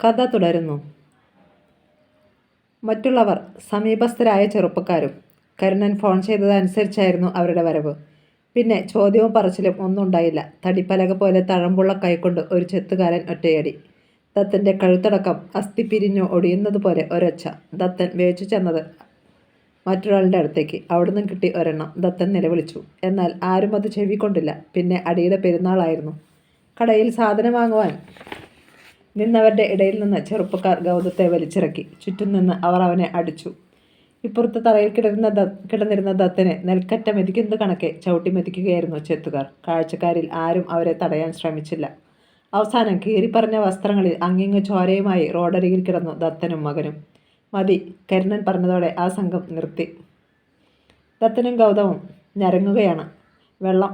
കഥ തുടരുന്നു. മറ്റുള്ളവർ സമീപസ്ഥരായ ചെറുപ്പക്കാരും. കരുണൻ ഫോൺ ചെയ്തതനുസരിച്ചായിരുന്നു അവരുടെ വരവ്. പിന്നെ ചോദ്യവും പറച്ചിലും ഒന്നും ഉണ്ടായില്ല. തടിപ്പലക പോലെ തഴമ്പുള്ള കൈകൊണ്ട് ഒരു ചെത്തുകാരൻ ഒറ്റയടി. ദത്തൻ്റെ കഴുത്തടക്കം അസ്ഥി പിരിഞ്ഞു ഒടിയുന്നത് പോലെ ഒരൊച്ച. ദത്തൻ വേച്ചു ചെന്നത് മറ്റൊരാളുടെ അടുത്തേക്ക്. അവിടുന്ന് കിട്ടി ഒരെണ്ണം. ദത്തൻ നിലവിളിച്ചു. എന്നാൽ ആരും അത് ചെവിക്കൊണ്ടില്ല. പിന്നെ അടിയുടെ പെരുന്നാളായിരുന്നു. കടയിൽ സാധനം വാങ്ങുവാൻ നിന്നവരുടെ ഇടയിൽ നിന്ന് ചെറുപ്പക്കാർ ഗൗതത്തെ വലിച്ചിറക്കി. ചുറ്റും നിന്ന് അവർ അവനെ അടിച്ചു. ഇപ്പുറത്ത് തറയിൽ കിടന്നിരുന്ന ദത്തനെ നെൽക്കറ്റ മെതിക്കുന്നത് കണക്കെ ചവിട്ടി മെതിക്കുകയായിരുന്നു ചെത്തുകാർ. കാഴ്ചക്കാരിൽ ആരും അവരെ തടയാൻ ശ്രമിച്ചില്ല. അവസാനം കീറിപ്പറഞ്ഞ വസ്ത്രങ്ങളിൽ അങ്ങിങ്ങ് ചോരയുമായി റോഡരികിൽ കിടന്നു ദത്തനും മകനും. മതി, കരുണൻ പറഞ്ഞതോടെ ആ സംഘം നിർത്തി. ദത്തനും ഗൗതവും ഞരങ്ങുകയാണ്. വെള്ളം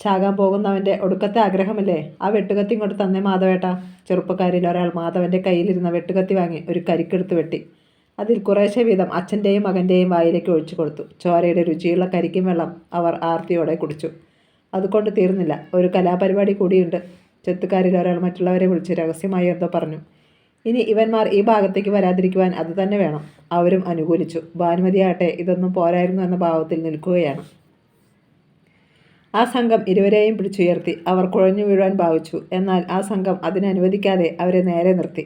ചാകാൻ പോകുന്നവൻ്റെ ഒടുക്കത്തെ ആഗ്രഹമല്ലേ? ആ വെട്ടുകത്തി ഇങ്ങോട്ട് തന്നെ മാധവേട്ട. ചെറുപ്പക്കാരിൽ ഒരാൾ മാധവൻ്റെ കയ്യിലിരുന്ന വെട്ടുകത്തി വാങ്ങി ഒരു കരിക്കെടുത്ത് വെട്ടി. അതിൽ കുറേശ്ശെ വീതം അച്ഛൻ്റെയും മകൻ്റെയും വായിലേക്ക് ഒഴിച്ചു കൊടുത്തു. ചോരയുടെ രുചിയുള്ള കരിക്കും വെള്ളം അവർ ആർത്തിയോടെ കുടിച്ചു. അതുകൊണ്ട് തീർന്നില്ല, ഒരു കലാപരിപാടി കൂടിയുണ്ട്. ചെത്തുകാരിൽ ഒരാൾ മറ്റുള്ളവരെ വിളിച്ച് രഹസ്യമായി എന്തോ പറഞ്ഞു. ഇനി ഇവന്മാർ ഈ ഭാഗത്തേക്ക് വരാതിരിക്കുവാൻ അതുതന്നെ വേണം. അവരും അനുകൂലിച്ചു. ഭാനുമതിയാകട്ടെ ഇതൊന്നും പോരായിരുന്നു എന്ന ഭാവത്തിൽ നിൽക്കുകയാണ്. ആ സംഘം ഇരുവരെയും പിടിച്ചുയർത്തി. അവർ കുഴഞ്ഞു വീഴാൻ ഭാവിച്ചു. എന്നാൽ ആ സംഘം അതിനനുവദിക്കാതെ അവരെ നേരെ നിർത്തി.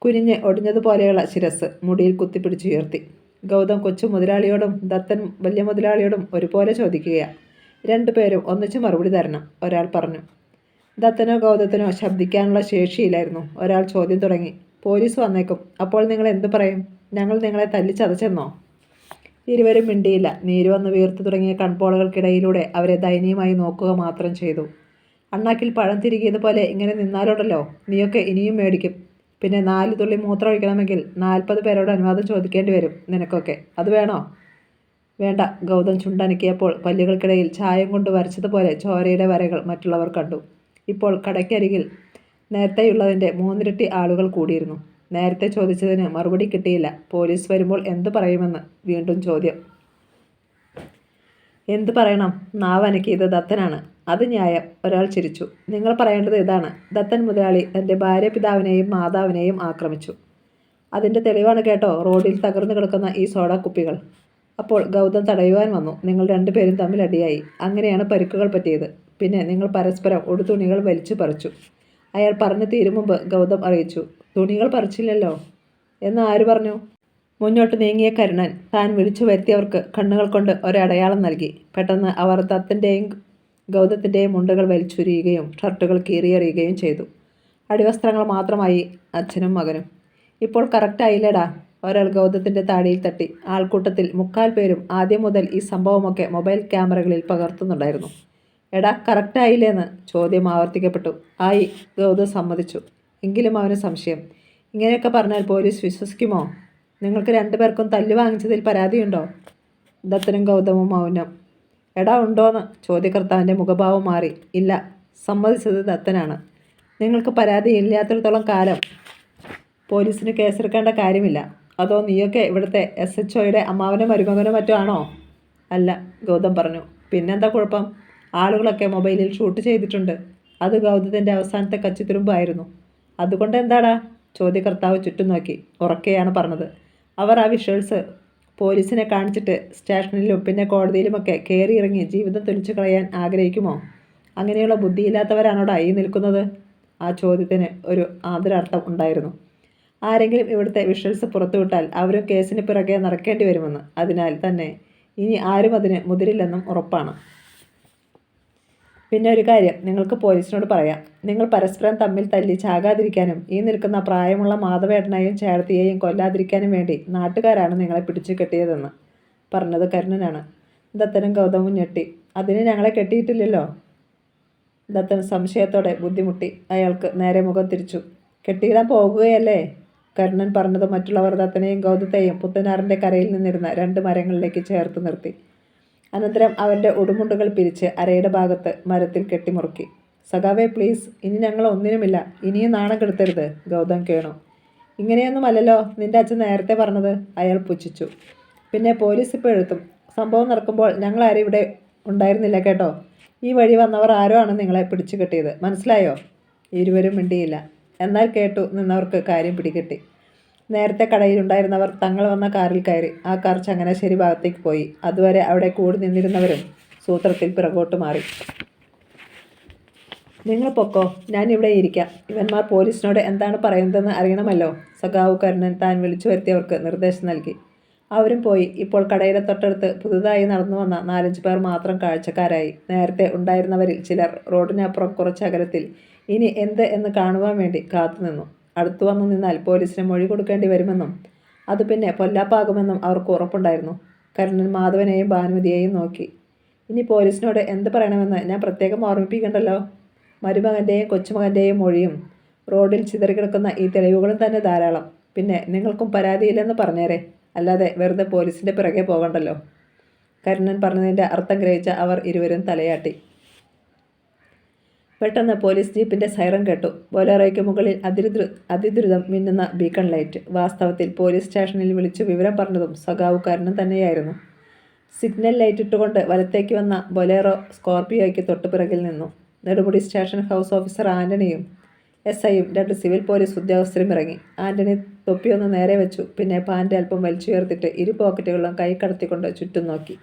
കുനിഞ്ഞ് ഒടിഞ്ഞതുപോലെയുള്ള ശിരസ് മുടിയിൽ കുത്തിപ്പിടിച്ചുയർത്തി. ഗൗതം കൊച്ചു മുതലാളിയോടും ദത്തൻ വലിയ മുതലാളിയോടും ഒരുപോലെ ചോദിക്കുകയാണ്. രണ്ടുപേരും ഒന്നിച്ച് മറുപടി തരണം, ഒരാൾ പറഞ്ഞു. ദത്തനോ ഗൗതത്തിനോ ശബ്ദിക്കാനുള്ള ശേഷിയില്ലായിരുന്നു. ഒരാൾ ചോദ്യം തുടങ്ങി. പോലീസ് വന്നേക്കും, അപ്പോൾ നിങ്ങൾ എന്തു പറയും? ഞങ്ങൾ നിങ്ങളെ തല്ലിച്ചതച്ചെന്നോ? ഇരുവരും മിണ്ടിയില്ല. നീര് വന്ന് വീർത്തു തുടങ്ങിയ കൺപോളകൾക്കിടയിലൂടെ അവരെ ദയനീയമായി നോക്കുക മാത്രം ചെയ്തു. അണ്ണാക്കിൽ പഴം തിരികിയതുപോലെ ഇങ്ങനെ നിന്നാലുണ്ടല്ലോ, നീയൊക്കെ ഇനിയും മേടിക്കും. പിന്നെ 4 തുള്ളി മൂത്രം ഒഴിക്കണമെങ്കിൽ 40 പേരോട് അനുവാദം ചോദിക്കേണ്ടി വരും നിനക്കൊക്കെ. അത് വേണോ? വേണ്ട. ഗൗതം ചുണ്ടനക്കിയപ്പോൾ പല്ലുകൾക്കിടയിൽ ചായം കൊണ്ട് വരച്ചതുപോലെ ചോരയുടെ വരകൾ മറ്റുള്ളവർ കണ്ടു. ഇപ്പോൾ കടയ്ക്കരികിൽ നേരത്തെയുള്ളതിൻ്റെ 3 ഇരട്ടി ആളുകൾ കൂടിയിരുന്നു. നേരത്തെ ചോദിച്ചതിന് മറുപടി കിട്ടിയില്ല. പോലീസ് വരുമ്പോൾ എന്തു പറയുമെന്ന് വീണ്ടും ചോദ്യം. എന്തു പറയണം? നാവനക്കിയത് ദത്തനാണ്. അത് ന്യായം, ഒരാൾ ചിരിച്ചു. നിങ്ങൾ പറയേണ്ടത് ഇതാണ്. ദത്തൻ മുതലാളി തൻ്റെ ഭാര്യ പിതാവിനെയും മാതാവിനെയും ആക്രമിച്ചു. അതിൻ്റെ തെളിവാണ് കേട്ടോ റോഡിൽ തകർന്നു കിടക്കുന്ന ഈ സോഡാ കുപ്പികൾ. അപ്പോൾ ഗൗതം തടയുവാൻ വന്നു. നിങ്ങൾ രണ്ടുപേരും തമ്മിൽ അടിയായി. അങ്ങനെയാണ് പരിക്കുകൾ പറ്റിയത്. പിന്നെ നിങ്ങൾ പരസ്പരം ഉടുതുണികൾ വലിച്ചു പറിച്ചു. അയാൾ പറഞ്ഞു തീരും മുമ്പ് ഗൗതം അറിയിച്ചു. തുണികൾ പറിച്ചില്ലല്ലോ എന്ന് ആര് പറഞ്ഞു? മുന്നോട്ട് നീങ്ങിയ കരുണൻ താൻ വിളിച്ചു വരുത്തിയവർക്ക് കണ്ണുകൾ കൊണ്ട് ഒരടയാളം നൽകി. പെട്ടെന്ന് അവർ ദത്തൻ്റെയും ഗൗതത്തിൻ്റെയും മുണ്ടുകൾ വലിച്ചുരിയുകയും ഷർട്ടുകൾ കീറിയെറിയുകയും ചെയ്തു. അടിവസ്ത്രങ്ങൾ മാത്രമായി അച്ഛനും മകനും. ഇപ്പോൾ കറക്റ്റായില്ലേടാ? ഒരാൾ ഗൗതത്തിൻ്റെ താടിയിൽ തട്ടി. ആൾക്കൂട്ടത്തിൽ 3/4 പേരും ആദ്യം മുതൽ ഈ സംഭവമൊക്കെ മൊബൈൽ ക്യാമറകളിൽ പകർത്തുന്നുണ്ടായിരുന്നു. എടാ, കറക്റ്റായില്ലേന്ന് ചോദ്യം ആവർത്തിക്കപ്പെട്ടു. ആയി, ഗൗതം സമ്മതിച്ചു. എങ്കിലും അവന് സംശയം. ഇങ്ങനെയൊക്കെ പറഞ്ഞാൽ പോലീസ് വിശ്വസിക്കുമോ? നിങ്ങൾക്ക് 2 പേർക്കും തല്ല് വാങ്ങിച്ചതിൽ പരാതിയുണ്ടോ? ദത്തനും ഗൗതമും മൗനം. എടാ, ഉണ്ടോന്ന്? ചോദ്യകർത്താവിൻ്റെ മുഖഭാവം മാറി. ഇല്ല, സമ്മതിച്ചത് ദത്തനാണ്. നിങ്ങൾക്ക് പരാതി ഇല്ലാത്തിടത്തോളം കാലം പോലീസിന് കേസെടുക്കേണ്ട കാര്യമില്ല. അതോ നീയൊക്കെ ഇവിടുത്തെ SHOയുടെ അമ്മാവനും മരുമകനും മറ്റോ ആണോ? അല്ല, ഗൗതം പറഞ്ഞു. പിന്നെന്താ കുഴപ്പം? ആളുകളൊക്കെ മൊബൈലിൽ ഷൂട്ട് ചെയ്തിട്ടുണ്ട്. അത് ഗൗതത്തിൻ്റെ അവസാനത്തെ കച്ചിത്തുരുമ്പായിരുന്നു. അതുകൊണ്ട് എന്താടാ? ചോദ്യകർത്താവ് ചുറ്റും നോക്കി. ഉറക്കെയാണ് പറഞ്ഞത്. അവർ ആ വിഷ്വൽസ് പോലീസിനെ കാണിച്ചിട്ട് സ്റ്റേഷനിലും പിന്നെ കോടതിയിലുമൊക്കെ കയറിയിറങ്ങി ജീവിതം തൊലിച്ചു കളയാൻ ആഗ്രഹിക്കുമോ? അങ്ങനെയുള്ള ബുദ്ധിയില്ലാത്തവരാണോടാ ഈ നിൽക്കുന്നത്? ആ ചോദ്യത്തിന് ഒരു ആദരാർത്ഥം ഉണ്ടായിരുന്നു. ആരെങ്കിലും ഇവിടുത്തെ വിഷ്വൽസ് പുറത്തുവിട്ടാൽ അവരും കേസിന് പിറകെ നടക്കേണ്ടി വരുമെന്ന്. അതിനാൽ തന്നെ ഇനി ആരും അതിന് മുതിരില്ലെന്നും ഉറപ്പാണ്. പിന്നെ ഒരു കാര്യം നിങ്ങൾക്ക് പോലീസിനോട് പറയാം. നിങ്ങൾ പരസ്പരം തമ്മിൽ തല്ലി ചാകാതിരിക്കാനും ഈ നിൽക്കുന്ന പ്രായമുള്ള മാധവേട്ടനെയും ചേർത്തിയെയും കൊല്ലാതിരിക്കാനും വേണ്ടി നാട്ടുകാരാണ് നിങ്ങളെ പിടിച്ചു കെട്ടിയതെന്ന്. പറഞ്ഞത് കരുണനാണ്. ദത്തനും ഗൗതമും ഞെട്ടി. അതിന് ഞങ്ങളെ കെട്ടിയിട്ടില്ലല്ലോ. ദത്തൻ സംശയത്തോടെ ബുദ്ധിമുട്ടി. അയാൾക്ക് നേരെ മുഖം തിരിച്ചു. കെട്ടിയിടാൻ പോകുകയല്ലേ? കരുണൻ പറഞ്ഞത് മറ്റുള്ളവർ ദത്തനെയും ഗൗതത്തെയും പുത്തനാറിൻ്റെ കരയിൽ നിന്നിരുന്ന 2 മരങ്ങളിലേക്ക് ചേർത്ത് നിർത്തി. അനന്തരം അവൻ്റെ ഉടുമുണ്ടുകൾ പിരിച്ച് അരയുടെ ഭാഗത്ത് മരത്തിൽ കെട്ടിമുറുക്കി. സഖാവേ പ്ലീസ്, ഇനി ഞങ്ങൾ ഒന്നിനുമില്ല. ഇനിയും നാണം കെടുത്തരുത്. ഗൗതം കേണു. ഇങ്ങനെയൊന്നുമല്ലല്ലോ നിൻ്റെ അച്ഛൻ നേരത്തെ പറഞ്ഞത്. അയാൾ പുച്ഛിച്ചു. പിന്നെ പോലീസ് ഇപ്പോൾ എഴുത്തും. സംഭവം നടക്കുമ്പോൾ ഞങ്ങളാരും ഇവിടെ ഉണ്ടായിരുന്നില്ല കേട്ടോ. ഈ വഴി വന്നവർ ആരോ ആണ് നിങ്ങളെ പിടിച്ചു കെട്ടിയത്. മനസ്സിലായോ? ഇരുവരും മിണ്ടിയില്ല. എന്നാൽ കേട്ടു നിന്നവർക്ക് കാര്യം പിടികിട്ടി. നേരത്തെ കടയിലുണ്ടായിരുന്നവർ തങ്ങൾ വന്ന കാറിൽ കയറി. ആ കാർ ചങ്ങനാശ്ശേരി ഭാഗത്തേക്ക് പോയി. അതുവരെ അവിടെ കൂടി നിന്നിരുന്നവരും സൂത്രത്തിൽ പിറകോട്ട് മാറി. നിങ്ങൾ പൊക്കോ, ഞാനിവിടെ ഇരിക്കാം. ഇവന്മാർ പോലീസിനോട് എന്താണ് പറയുന്നതെന്ന് അറിയണമല്ലോ. സഖാവ് കരുണൻ താൻ വിളിച്ചു വരുത്തിയവർക്ക് നിർദ്ദേശം നൽകി. അവരും പോയി. ഇപ്പോൾ കടയുടെ തൊട്ടടുത്ത് പുതുതായി നടന്നു വന്ന 4-5 പേർ മാത്രം കാഴ്ചക്കാരായി. നേരത്തെ ഉണ്ടായിരുന്നവരിൽ ചിലർ റോഡിനപ്പുറം കുറച്ചകലത്തിൽ ഇനി എന്ത് എന്ന് കാണുവാൻ വേണ്ടി കാത്തുനിന്നു. അടുത്തു വന്നു നിന്നാൽ പോലീസിന് മൊഴി കൊടുക്കേണ്ടി വരുമെന്നും അത് പിന്നെ പൊല്ലാപ്പാകുമെന്നും അവർക്ക് ഉറപ്പുണ്ടായിരുന്നു. കരുണൻ മാധവനെയും ഭാനുമതിയെയും നോക്കി. ഇനി പോലീസിനോട് എന്ത് പറയണമെന്ന് ഞാൻ പ്രത്യേകം ഓർമ്മിപ്പിക്കണ്ടല്ലോ. മരുമകൻ്റെയും കൊച്ചുമകൻ്റെയും മൊഴിയും റോഡിൽ ചിതറിക്കിടക്കുന്ന ഈ തെളിവുകളും തന്നെ ധാരാളം. പിന്നെ നിങ്ങൾക്കും പരാതിയില്ലെന്ന് പറഞ്ഞേരെ, അല്ലാതെ വെറുതെ പോലീസിൻ്റെ പിറകെ പോകണ്ടല്ലോ. കരുണൻ പറഞ്ഞതിൻ്റെ അർത്ഥം ഗ്രഹിച്ച അവർ ഇരുവരും തലയാട്ടി. പെട്ടെന്ന് പോലീസ് ജീപ്പിൻ്റെ സൈറൻ കേട്ടു. ബൊലേറോയ്ക്ക് മുകളിൽ അതിദ്രുതം മിന്നുന്ന ബീക്കൺ ലൈറ്റ്. വാസ്തവത്തിൽ പോലീസ് സ്റ്റേഷനിൽ വിളിച്ചു വിവരം പറഞ്ഞതും സഖാവ് കരുണൻ തന്നെയായിരുന്നു. സിഗ്നൽ ലൈറ്റ് ഇട്ടുകൊണ്ട് വലത്തേക്ക് വന്ന ബൊലേറോ സ്കോർപിയോയ്ക്ക് തൊട്ടുപിറകിൽ നിന്നു. നെടുമുടി സ്റ്റേഷൻ ഹൗസ് ഓഫീസർ ആൻ്റണിയും SIയും 2 സിവിൽ പോലീസ് ഉദ്യോഗസ്ഥരും ഇറങ്ങി. ആൻ്റണി തൊപ്പിയൊന്ന് നേരെ വെച്ചു. പിന്നെ പാൻ്റ് അല്പം വലിച്ചുയർത്തിട്ട് ഇരു പോക്കറ്റുകളിലും കൈ കടത്തിക്കൊണ്ട് ചുറ്റും നോക്കി.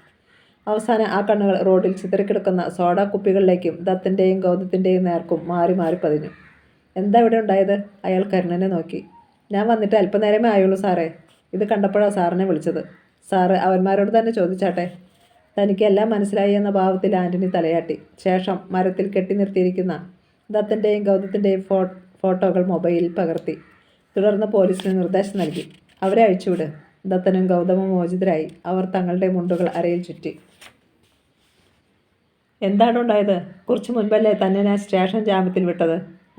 അവസാനം ആ കണ്ണുകൾ റോഡിൽ ചിതറിക്കിടക്കുന്ന സോഡാ കുപ്പികളിലേക്കും ദത്തിൻ്റെയും ഗൗതത്തിൻ്റെയും നേർക്കും മാറി മാറി പതിഞ്ഞു. എന്താ ഇവിടെ ഉണ്ടായത്? അയാൾ കരുണനെ നോക്കി. ഞാൻ വന്നിട്ട് അല്പനേരമേ ആയുള്ളൂ സാറേ. ഇത് കണ്ടപ്പോഴാണ് സാറിനെ വിളിച്ചത്. സാറ് അവന്മാരോട് തന്നെ ചോദിച്ചാട്ടെ. തനിക്ക് എല്ലാം മനസ്സിലായി എന്ന ഭാവത്തിൽ ആൻ്റണി തലയാട്ടി. ശേഷം മരത്തിൽ കെട്ടി നിർത്തിയിരിക്കുന്ന ദത്തിൻ്റെയും ഗൗതത്തിൻ്റെയും ഫോട്ടോകൾ മൊബൈലിൽ പകർത്തി. തുടർന്ന് പോലീസിന് നിർദ്ദേശം നൽകി. അവരെ അഴിച്ചുവിട്. ദത്തനും ഗൗതമും മോചിതരായി. അവർ തങ്ങളുടെ മുണ്ടുകൾ അരയിൽ ചുറ്റി. എന്താണ് ഉണ്ടായത്? കുറച്ച് മുൻപല്ലേ തന്നെ ഞാൻ സ്റ്റേഷൻ ജാമ്യത്തിൽ വിട്ടത്?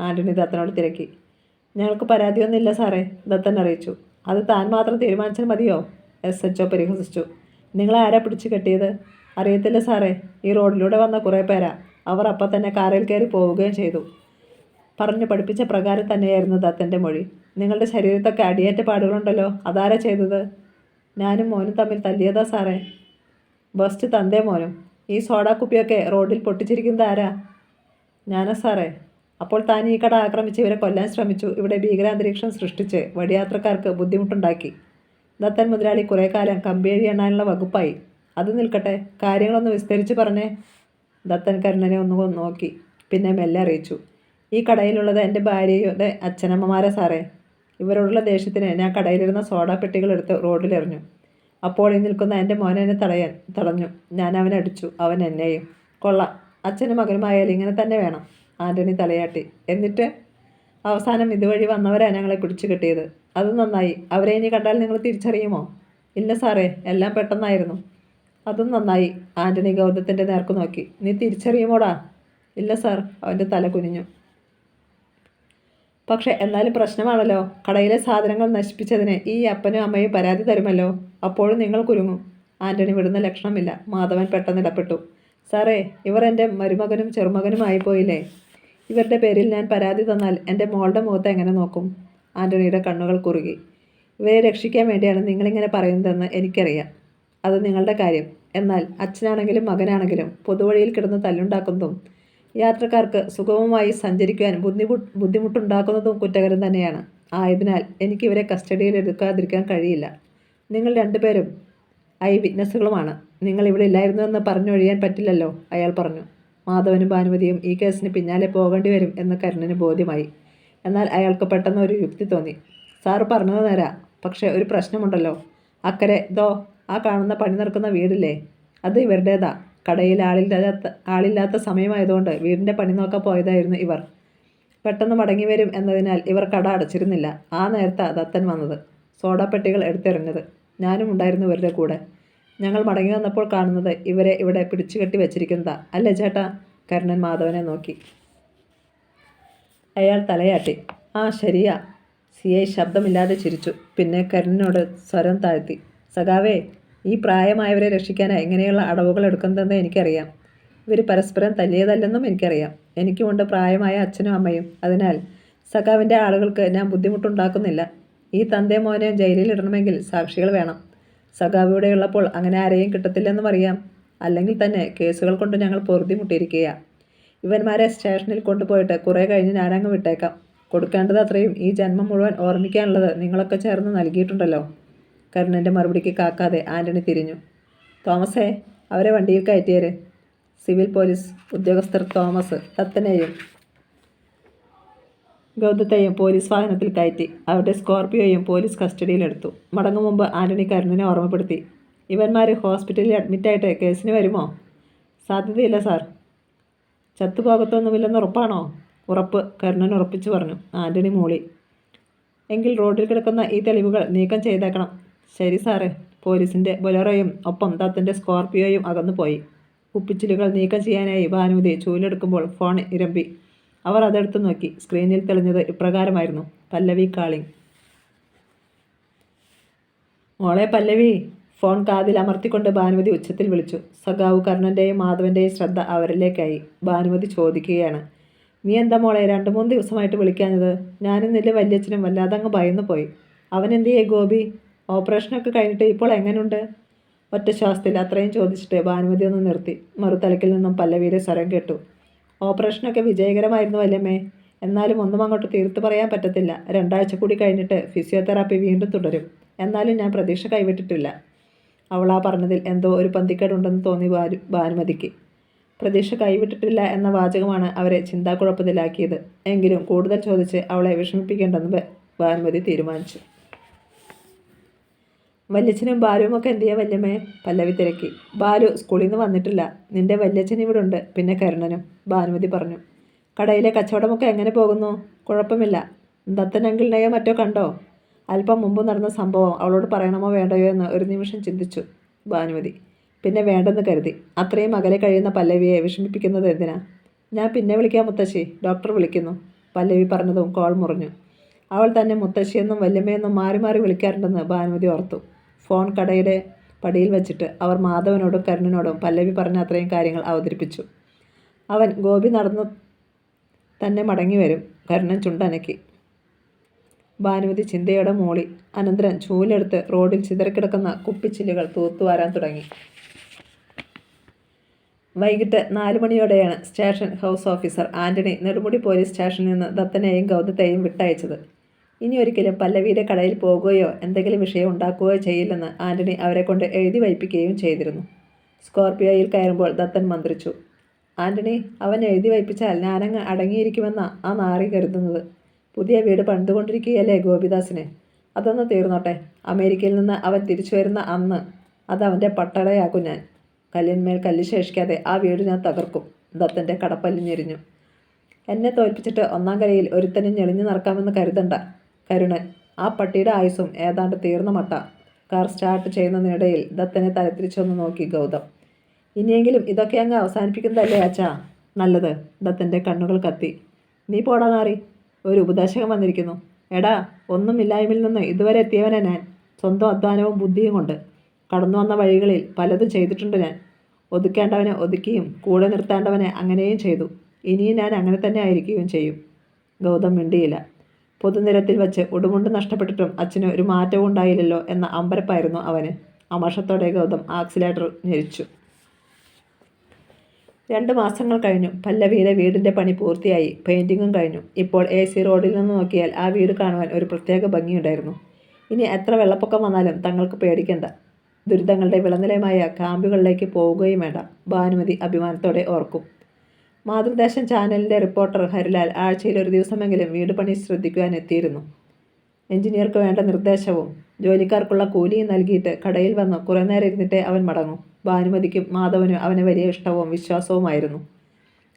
ആൻ്റണി ദത്തനോട് തിരക്കി. ഞങ്ങൾക്ക് പരാതിയൊന്നുമില്ല സാറേ, ദത്തൻ അറിയിച്ചു. അത് താൻ മാത്രം തീരുമാനിച്ചാൽ മതിയോ? SHO പരിഹസിച്ചു. നിങ്ങളെ ആരാ പിടിച്ചു കെട്ടിയത്? അറിയത്തില്ല സാറേ. ഈ റോഡിലൂടെ വന്ന കുറേ പേരാ. അവർ അപ്പം തന്നെ കാറിൽ കയറി പോവുകയും ചെയ്തു. പറഞ്ഞു പഠിപ്പിച്ച പ്രകാരം തന്നെയായിരുന്നു ദത്തൻ്റെ മൊഴി. നിങ്ങളുടെ ശരീരത്തൊക്കെ അടിയേറ്റ പാടുകളുണ്ടല്ലോ. അതാരാ ചെയ്തത്? ഞാനും മോനും തമ്മിൽ തല്ലിയതാ സാറേ. ബസ്റ്റ് തന്തേ മോനും. ഈ സോഡാ കുപ്പിയൊക്കെ റോഡിൽ പൊട്ടിച്ചിരിക്കുന്നത് ആരാ? ഞാനാ സാറേ. അപ്പോൾ താൻ ഈ കട ആക്രമിച്ച് ഇവരെ കൊല്ലാൻ ശ്രമിച്ചു. ഇവിടെ ഭീകരാന്തരീക്ഷം സൃഷ്ടിച്ച് വഴിയാത്രക്കാർക്ക് ബുദ്ധിമുട്ടുണ്ടാക്കി. ദത്തൻ മുതലാളി കുറേ കാലം കമ്പിയഴി എണ്ണാനുള്ള വകുപ്പായി. അത് നിൽക്കട്ടെ, കാര്യങ്ങളൊന്ന് വിസ്തരിച്ച് പറഞ്ഞേ. ദത്തൻ കരുണനെ ഒന്ന് നോക്കി. പിന്നെ മെല്ലെ അറിയിച്ചു. ഈ കടയിലുള്ളത് എൻ്റെ ഭാര്യയുടെ അച്ഛനമ്മമാരെ സാറേ. ഇവരോടുള്ള ദേഷ്യത്തിന് ഞാൻ കടയിലിരുന്ന സോഡാ പെട്ടികൾ എടുത്ത് റോഡിലെറിഞ്ഞു. അപ്പോൾ ഈ നിൽക്കുന്ന എൻ്റെ മോനെ എന്നെ തടഞ്ഞു. ഞാൻ അവനെ അടിച്ചു, അവൻ എന്നെയും. കൊള്ളാം, അച്ഛനും മകനുമായാലും ഇങ്ങനെ തന്നെ വേണം. ആൻ്റണി തലയാട്ടി. എന്നിട്ട് അവസാനം ഇതുവഴി വന്നവരാ ഞങ്ങളെ പിടിച്ചു കിട്ടിയത്. അത് നന്നായി. അവരെ ഇനി കണ്ടാൽ നിങ്ങൾ തിരിച്ചറിയുമോ? ഇല്ല സാറേ, എല്ലാം പെട്ടെന്നായിരുന്നു. അതും നന്നായി. ആൻ്റണി ഗൗതത്തിൻ്റെ നേർക്ക് നോക്കി. നീ തിരിച്ചറിയുമോടാ? ഇല്ല സാർ. അവൻ്റെ തല കുനിഞ്ഞു. പക്ഷെ എന്നാലും പ്രശ്നമാണല്ലോ. കടയിലെ സാധനങ്ങൾ നശിപ്പിച്ചതിന് ഈ അപ്പനും അമ്മയും പരാതി തരുമല്ലോ. അപ്പോഴും നിങ്ങൾ കുരുങ്ങും. ആൻ്റണി വിടുന്ന ലക്ഷണമില്ല. മാധവൻ പെട്ടെന്ന് ഇടപെട്ടു. സാറേ, ഇവർ എൻ്റെ മരുമകനും ചെറുമകനുമായി പോയില്ലേ? ഇവരുടെ പേരിൽ ഞാൻ പരാതി തന്നാൽ എൻ്റെ മോളുടെ മുഖത്ത് എങ്ങനെ നോക്കും? ആൻ്റണിയുടെ കണ്ണുകൾ കുറുകി. ഇവരെ രക്ഷിക്കാൻ വേണ്ടിയാണ് നിങ്ങളിങ്ങനെ പറയുന്നതെന്ന് എനിക്കറിയാം. അത് നിങ്ങളുടെ കാര്യം. എന്നാൽ അച്ഛനാണെങ്കിലും മകനാണെങ്കിലും പൊതുവഴിയിൽ കിടന്ന് തല്ലുണ്ടാക്കുന്നതും യാത്രക്കാർക്ക് സുഗമമായി സഞ്ചരിക്കുവാൻ ബുദ്ധിമുട്ടുണ്ടാക്കുന്നതും കുറ്റകരം തന്നെയാണ്. ആയതിനാൽ എനിക്കിവരെ കസ്റ്റഡിയിൽ എടുക്കാതിരിക്കാൻ കഴിയില്ല. നിങ്ങൾ രണ്ടുപേരും വിറ്റ്നസ്സുകളുമാണ്. നിങ്ങൾ ഇവിടെ ഇല്ലായിരുന്നുവെന്ന് പറഞ്ഞൊഴിയാൻ പറ്റില്ലല്ലോ, അയാൾ പറഞ്ഞു. മാധവനും ഭാനുമതിയും ഈ കേസിന് പിന്നാലെ പോകേണ്ടി വരും എന്ന് കരുണന് ബോധ്യമായി. എന്നാൽ അയാൾക്ക് പെട്ടെന്ന് ഒരു യുക്തി തോന്നി. സാറ് പറഞ്ഞത് നേരാ. പക്ഷേ ഒരു പ്രശ്നമുണ്ടല്ലോ. അക്കരെ ആ കാണുന്ന പണി നടക്കുന്ന വീടില്ലേ, അത് ഇവരുടേതാ. കടയിൽ ആളില്ലാത്ത സമയമായതുകൊണ്ട് വീടിൻ്റെ പണി നോക്കാൻ പോയതായിരുന്നു ഇവർ. പെട്ടെന്ന് മടങ്ങി വരും എന്നതിനാൽ ഇവർ കട അടച്ചിരുന്നില്ല. ആ നേരത്താ ദത്തൻ വന്നത്, സോഡാപ്പെട്ടികൾ എടുത്തെറിഞ്ഞത്. ഞാനും ഉണ്ടായിരുന്നു ഇവരുടെ കൂടെ. ഞങ്ങൾ മടങ്ങി വന്നപ്പോൾ കാണുന്നത് ഇവരെ ഇവിടെ പിടിച്ചുകെട്ടി വെച്ചിരിക്കുന്നതാ. അല്ലേ ചേട്ടാ? കരുണൻ മാധവനെ നോക്കി. അയാൾ തലയാട്ടി. ആ ശരിയാ. CI ശബ്ദമില്ലാതെ ചിരിച്ചു. പിന്നെ കരുണനോട് സ്വരം താഴ്ത്തി. സഖാവേ, ഈ പ്രായമായവരെ രക്ഷിക്കാനായി ഇങ്ങനെയുള്ള അടവുകൾ എടുക്കുന്നതെന്ന് എനിക്കറിയാം. ഇവർ പരസ്പരം തല്ലിയതല്ലെന്നും എനിക്കറിയാം. എനിക്കുമുണ്ട് പ്രായമായ അച്ഛനും അമ്മയും. അതിനാൽ സഖാവിൻ്റെ ആളുകൾക്ക് ഞാൻ ബുദ്ധിമുട്ടുണ്ടാക്കുന്നില്ല. ഈ തന്തേ മോനെ ജയിലിലിടണമെങ്കിൽ സാക്ഷികൾ വേണം. സഖാവ് ഇവിടെ ഉള്ളപ്പോൾ അങ്ങനെ ആരെയും കിട്ടത്തില്ലെന്നും അറിയാം. അല്ലെങ്കിൽ തന്നെ കേസുകൾ കൊണ്ട് ഞങ്ങൾ പൊറുതിമുട്ടിയിരിക്കുക. ഇവന്മാരെ സ്റ്റേഷനിൽ കൊണ്ടുപോയിട്ട് കുറേ കഴിഞ്ഞ് ഞാനങ്ങ് വിട്ടേക്കാം. കൊടുക്കേണ്ടത് അത്രയും ഈ ജന്മം മുഴുവൻ ഓർമ്മിക്കാനുള്ളത് നിങ്ങളൊക്കെ ചേർന്ന് നൽകിയിട്ടുണ്ടല്ലോ. കരുണൻ്റെ മറുപടിക്ക് കാക്കാതെ ആൻ്റണി തിരിഞ്ഞു. തോമസേ, അവരെ വണ്ടിയിൽ കയറ്റിയേര്. സിവിൽ പോലീസ് ഉദ്യോഗസ്ഥർ തോമസ് ദത്തനെയും ഗൗതത്തെയും പോലീസ് വാഹനത്തിൽ കയറ്റി. അവരുടെ സ്കോർപിയോയും പോലീസ് കസ്റ്റഡിയിലെടുത്തു. മടങ്ങും മുമ്പ് ആൻ്റണി കരുണനെ ഓർമ്മപ്പെടുത്തി. ഇവന്മാർ ഹോസ്പിറ്റലിൽ അഡ്മിറ്റായിട്ട് കേസിന് വരുമോ? സാധ്യതയില്ല സാർ. ചത്തുപോകത്തൊന്നുമില്ലെന്ന് ഉറപ്പാണോ? ഉറപ്പ്, കരുണൻ ഉറപ്പിച്ചു പറഞ്ഞു. ആൻ്റണി മൂളി. എങ്കിൽ റോഡിൽ കിടക്കുന്ന ഈ തെളിവുകൾ നീക്കം ചെയ്തേക്കണം. ശരി സാറേ. പോലീസിൻ്റെ ബൊലേറോയും ഒപ്പം ദത്തൻ്റെ സ്കോർപിയോയും അകന്നുപോയി. കുപ്പിച്ചില്ലുകൾ നീക്കം ചെയ്യാനായി ഭാനുമതി ചൂലെടുക്കുമ്പോൾ ഫോൺ ഇരമ്പി. അവർ അതെടുത്തു നോക്കി. സ്ക്രീനിൽ തെളിഞ്ഞത് ഇപ്രകാരമായിരുന്നു: പല്ലവി കാളിംഗ്. മോളെ പല്ലവി. ഫോൺ കാതിൽ അമർത്തിക്കൊണ്ട് ഭാനുമതി ഉച്ചത്തിൽ വിളിച്ചു. സഖാവ് കരുണൻ്റെയും മാധവൻ്റെയും ശ്രദ്ധ അവരിലേക്കായി. ഭാനുമതി ചോദിക്കുകയാണ്: നീ എന്താ മോളെ 2-3 ദിവസമായിട്ട് വിളിക്കാഞ്ഞത്? ഞാനും നിന്റെ വല്യച്ഛനും വല്ലാതങ്ങ് ഭയന്നു പോയി. അവനെന്തിയേ ഗോപി? ഓപ്പറേഷനൊക്കെ കഴിഞ്ഞിട്ട് ഇപ്പോൾ എങ്ങനെയുണ്ട്? ഒറ്റ ശ്വാസത്തിൽ അത്രയും ചോദിച്ചിട്ട് ഭാനുമതി ഒന്ന് നിർത്തി. മറുതലക്കിൽ നിന്നും പല്ലവിയുടെ സ്വരം കേട്ടു. ഓപ്പറേഷനൊക്കെ വിജയകരമായിരുന്നു വല്യമ്മേ. എന്നാലും ഒന്നും അങ്ങോട്ട് തീർത്തു പറയാൻ പറ്റത്തില്ല. 2 ആഴ്ച കൂടി കഴിഞ്ഞിട്ട് ഫിസിയോതെറാപ്പി വീണ്ടും തുടരും. എന്നാലും ഞാൻ പ്രതീക്ഷ കൈവിട്ടിട്ടില്ല. അവളാ പറഞ്ഞതിൽ എന്തോ ഒരു പന്തിക്കേടുണ്ടെന്ന് തോന്നി ഭാനുമതിക്ക്. പ്രതീക്ഷ കൈവിട്ടിട്ടില്ല എന്ന വാചകമാണ് അവരെ ചിന്താക്കുഴപ്പത്തിലാക്കിയത്. എങ്കിലും കൂടുതൽ ചോദിച്ച് അവളെ വിഷമിപ്പിക്കേണ്ടെന്ന് ഭാനുമതി തീരുമാനിച്ചു. വല്യച്ഛനും ബാലുവുമൊക്കെ എന്തിയാ വല്യമ്മേ? പല്ലവി തിരക്കി. ബാലു സ്കൂളിൽ നിന്ന് വന്നിട്ടില്ല. നിന്റെ വല്യച്ഛൻ ഇവിടെ ഉണ്ട്. പിന്നെ കരുണനും, ഭാനുമതി പറഞ്ഞു. കടയിലെ കച്ചവടമൊക്കെ എങ്ങനെ പോകുന്നു? കുഴപ്പമില്ല. ദത്തൻ അങ്കിളിനെയോ മറ്റോ കണ്ടോ? അല്പം മുമ്പ് നടന്ന സംഭവം അവളോട് പറയണമോ വേണ്ടയോ എന്ന് ഒരു നിമിഷം ചിന്തിച്ചു ഭാനുമതി. പിന്നെ വേണ്ടെന്ന് കരുതി. അത്രയും അകലെ കഴിയുന്ന പല്ലവിയെ വിഷമിപ്പിക്കുന്നത് എന്തിനാ? ഞാൻ പിന്നെ വിളിക്കാം മുത്തശ്ശി, ഡോക്ടർ വിളിക്കുന്നു. പല്ലവി പറഞ്ഞതും കോൾ മുറിഞ്ഞു. അവൾ തന്നെ മുത്തശ്ശിയെന്നും വല്യമ്മയെന്നും മാറി മാറി വിളിക്കാറുണ്ടെന്ന് ഭാനുമതി ഓർത്തു. ഫോൺ കടയുടെ പടിയിൽ വെച്ചിട്ട് അവർ മാധവനോടും കരുണനോടും പല്ലവി പറഞ്ഞ അത്രയും കാര്യങ്ങൾ അവതരിപ്പിച്ചു. അവൻ ഗോപി നടന്നു തന്നെ മടങ്ങി വരും. കരുണൻ ചുണ്ടനക്കി. ഭാനുമതി ചിന്തയോടെ മൂളി. അനന്തരൻ ചൂലെടുത്ത് റോഡിൽ ചിതറിക്കിടക്കുന്ന കുപ്പിച്ചില്ലുകൾ തൂത്തുവാരാൻ തുടങ്ങി. വൈകിട്ട് 4 മണിയോടെയാണ് station house officer Antony Nedumudi police സ്റ്റേഷനിൽ നിന്ന് ദത്തനെയും ഗൗതത്തെയും വിട്ടയച്ചത്. ഇനി ഒരിക്കലും പല്ലവിയുടെ കടയിൽ പോകുകയോ എന്തെങ്കിലും വിഷയം ഉണ്ടാക്കുകയോ ചെയ്യില്ലെന്ന് ആൻ്റണി അവരെ കൊണ്ട് എഴുതി വയ്പ്പിക്കുകയും ചെയ്തിരുന്നു. സ്കോർപിയോയിൽ കയറുമ്പോൾ ദത്തൻ മന്ത്രിച്ചു. ആൻ്റണി, അവൻ എഴുതി വയ്പ്പിച്ചാൽ ഞാനങ്ങ് അടങ്ങിയിരിക്കുമെന്നാ ആ നാറി കരുതുന്നത്. പുതിയ വീട് പണിതുകൊണ്ടിരിക്കുകയല്ലേ ഗോപിദാസിന്. അതൊന്ന് തീർന്നോട്ടെ. അമേരിക്കയിൽ നിന്ന് അവൻ തിരിച്ചു വരുന്ന അന്ന് അതവൻ്റെ പട്ടടയാക്കും ഞാൻ. കല്ലിന്മേൽ കല്ല് ശേഷിക്കാതെ ആ വീട് ഞാൻ തകർക്കും. ദത്തൻ്റെ കടപ്പല്ല് ഞെരിഞ്ഞു. എന്നെ തോൽപ്പിച്ചിട്ട് 1-ാം കരയിൽ ഒരുത്തനും ഞെളിഞ്ഞു നടക്കാമെന്ന് കരുതണ്ട. കരുണൻ. ആ പട്ടിയുടെ ആയുസ്സും ഏതാണ്ട് തീർന്ന മട്ട. കാർ സ്റ്റാർട്ട് ചെയ്യുന്നതിനിടയിൽ ദത്തനെ തലത്തിരിച്ചൊന്ന് നോക്കി ഗൗതം. ഇനിയെങ്കിലും ഇതൊക്കെ അങ്ങ് അവസാനിപ്പിക്കുന്നതല്ലേ അച്ഛാ നല്ലത്. ദത്തൻ്റെ കണ്ണുകൾ കത്തി. നീ പോടാ നാറി. ഒരു ഉപദേശകൻ വന്നിരിക്കുന്നു. എടാ, ഒന്നുമില്ലായ്മയിൽ നിന്ന് ഇതുവരെ എത്തിയവനെ ഞാൻ. സ്വന്തം അധ്വാനവും ബുദ്ധിയും കൊണ്ട് കടന്നു വന്ന വഴികളിൽ പലതും ചെയ്തിട്ടുണ്ട് ഞാൻ. ഒതുക്കേണ്ടവനെ ഒതുക്കിയും കൂടെ നിർത്തേണ്ടവനെ അങ്ങനെയും ചെയ്തു. ഇനിയും ഞാൻ അങ്ങനെ തന്നെ ആയിരിക്കുകയും ചെയ്യും. ഗൗതം മിണ്ടിയില്ല. പൊതുനിരത്തിൽ വെച്ച് ഉടുമുണ്ട് നഷ്ടപ്പെട്ടിട്ടും അച്ഛന് ഒരു മാറ്റവും ഉണ്ടായില്ലല്ലോ എന്ന അമ്പരപ്പായിരുന്നു അവന്. അമർഷത്തോടെ ഗൗതം ആക്സിലേറ്റർ ഞെരിച്ചു. 2 മാസങ്ങൾ കഴിഞ്ഞു. പല്ലവിയുടെ വീടിൻ്റെ പണി പൂർത്തിയായി. പെയിൻറ്റിങ്ങും കഴിഞ്ഞു. ഇപ്പോൾ AC റോഡിൽ നിന്ന് നോക്കിയാൽ ആ വീട് കാണുവാൻ ഒരു പ്രത്യേക ഭംഗിയുണ്ടായിരുന്നു. ഇനി എത്ര വെള്ളപ്പൊക്കം വന്നാലും തങ്ങൾക്ക് പേടിക്കേണ്ട. ദുരിതങ്ങളുടെ വിളനിലമായ ക്യാമ്പുകളിലേക്ക് പോവുകയും വേണ്ട. ഭാനുമതി അഭിമാനത്തോടെ ഓർക്കും. മാതൃദേശം ചാനലിൻ്റെ റിപ്പോർട്ടർ ഹരിലാൽ ആഴ്ചയിൽ ഒരു ദിവസമെങ്കിലും വീട് പണി ശ്രദ്ധിക്കുവാൻ എത്തിയിരുന്നു. എഞ്ചിനീയർക്ക് വേണ്ട നിർദ്ദേശവും ജോലിക്കാർക്കുള്ള കൂലിയും നൽകിയിട്ട് കടയിൽ വന്ന് കുറേ നേരം ഇരുന്നിട്ടേ അവൻ മടങ്ങും. ഭാനുമതിക്കും മാധവനും അവനെ വലിയ ഇഷ്ടവും വിശ്വാസവുമായിരുന്നു.